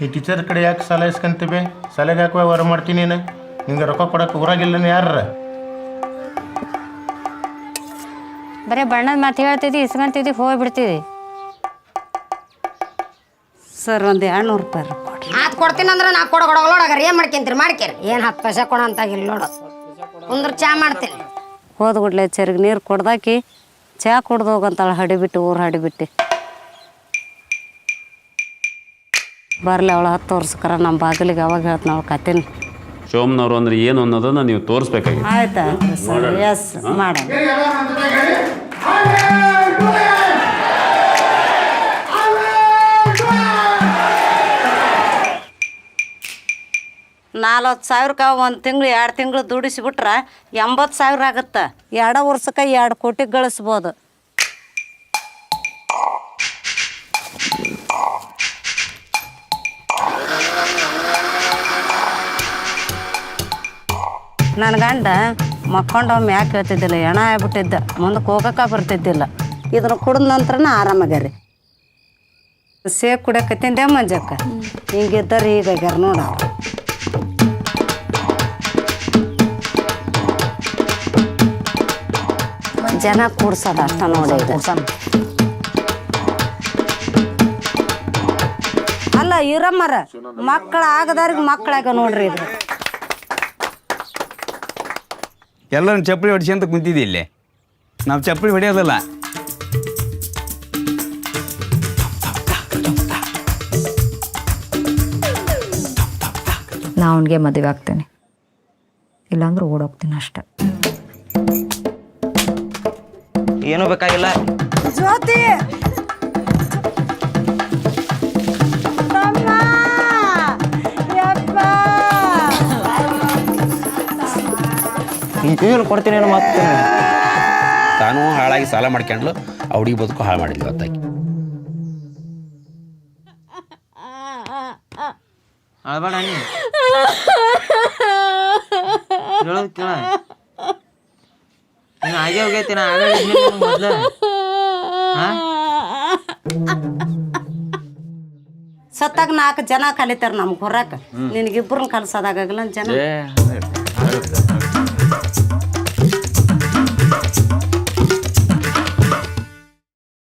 ಈ ಟೀಚರ್ ಕಡೆ ಯಾಕೆ ಸಾಲ ಇಸ್ಕೊಂತೀವಿ? ಸಾಲಾಗ ಯಾಕೆ ವ್ಯವಹಾರ ಮಾಡ್ತೀನಿ ನೀನು? ನಿಂಗೆ ರೊಕ್ಕ ಕೊಡಕ್ಕೆ ಊರಾಗಿಲ್ಲ ಯಾರ? ಬರೀ ಬಣ್ಣದ ಮಾತು ಹೇಳ್ತಿದ್ದಿ, ಇಸ್ಕೊಂತಿದ್ದಿ, ಹೋಗ್ಬಿಡ್ತಿದ್ದಿ. ಸರ್ ಒಂದು 200 ರೂಪಾಯಿ ಕೊಡ್ರಿ. ಆತು ಕೊಡ್ತೀನಿ ಅಂದ್ರೆ ನಾ ಕೊಡೋಡಾಗಾರ ಏನು ಮಾಡ್ಕೊಂತೀರಿ ಮಾಡ್ಕೇರಿ. ಏನು 10 ಪೈಸೆ ಕೊಡೋ ಅಂತಾಗಿಲ್ಲ ನೋಡು. ಕುಂದ್ರೆ ಚಾ ಮಾಡ್ತೀನಿ. ಹೋದ್ಗುಡ್ಲೆ ಚೆರ್ಗೆ ನೀರು ಕೊಡ್ದಾಕಿ ಚಾ ಕುಡ್ದು ಹೋಗಂತಾಳೆ ಹಡಿಬಿಟ್ಟು ಊರು ಹಡಿಬಿಟ್ಟು. ಬರಲಿ ಅವಳು 10 ವರ್ಷಕ್ಕರ ನಮ್ಮ ಬಾಗಿಲಿಗೆ ಅವಾಗ ಹೇಳ್ತೀನಿ ಅವಳು ಕತ್ತೀನಿ. ಶೋಮ್ನವ್ರು ಅಂದ್ರೆ ಏನು ಅನ್ನೋದನ್ನ ನೀವು ತೋರಿಸ್ಬೇಕಾಗಿ. ಆಯ್ತಾ ಸರ್, ಎಸ್ ಮಾಡೋಣ. $40,000 1 ತಿಂಗಳು 2 ತಿಂಗಳು ದುಡಿಸಿಬಿಟ್ರೆ 80,000 ಆಗುತ್ತೆ. 2 ವರ್ಷಕ್ಕೆ 2 ಕೋಟಿ ಗಳಿಸ್ಬೋದು. ನನ್ನ ಗಂಡ ಮಕ್ಕೊಂಡು ಮ್ಯಾಕೆ ಹೇಳ್ತಿದ್ದಿಲ್ಲ, ಹೆಣ ಆಗ್ಬಿಟ್ಟಿದ್ದ, ಮುಂದಕ್ಕೆ ಹೋಗೋಕೆ ಬರ್ತಿದ್ದಿಲ್ಲ. ಇದನ್ನು ಕುಡಿದ ನಂತರನ ಆರಾಮಾಗ್ಯಾರಿ. ಸೇಕ್ ಕುಡಿಯಕತ್ತಿಂದೆ ಮಂಜಕ್ಕ ಹಿಂಗಿದ್ದಾರೆ ಹೀಗಾಗ್ಯಾರ ನೋಡ. ಜನ ಕೂಡ್ಸೋದ ಅಷ್ಟ ನೋಡಿ. ಅಲ್ಲ ಇರಮ್ಮರ ಮಕ್ಕಳು ಆಗದವ್ರಿಗೆ ಮಕ್ಕಳಾಗ ನೋಡ್ರಿ. ಇದು ಎಲ್ಲರೂ ಚಪ್ಪಲಿ ಹೊಡಿಸಿ ಅಂತ ಕುಂತಿದ್ದೆ ಇಲ್ಲಿ. ನಾವು ಚಪ್ಪಲಿ ಹೊಡೆಯೋದಲ್ಲ. ನಾ ಅವನಿಗೆ ಮದುವೆ ಆಗ್ತೇನೆ, ಇಲ್ಲಾಂದ್ರೆ ಓಡೋಗ್ತೀನಿ ಅಷ್ಟೆ. ಏನೂ ಬೇಕಾಗಿಲ್ಲ. ಜ್ಯೋತಿ ಏನು ಕೊಡ್ತೀನಿ ಏನೋ ಮತ್ತೆ. ತಾನು ಹಾಳಾಗಿ ಸಾಲ ಮಾಡ್ಕೊಂಡ್ಲು, ಅವಡಿಗೆ ಬದುಕು ಹಾಳು ಮಾಡಿದ್ಲು ಹೊತ್ತಾಗಿ. ಅಳ್ಬೇಡ ನೀ ಹೇಳೋದು ಕೇಳ. ನೀನು ಹಾಗೆ ಹೋಗೈತಿ ನಾ ಆಗ ಮೊದ್ಲು. ಸತ್ತಾಗ 4 ಜನ ಕಲಿತಾರ ನಮ್ಗೆ ಹೊರಕ್ಕೆ. ನಿನಗಿಬ್ಬರನ್ನ ಕಲ್ಸೋದಾಗಲ್ಲ ಜನ.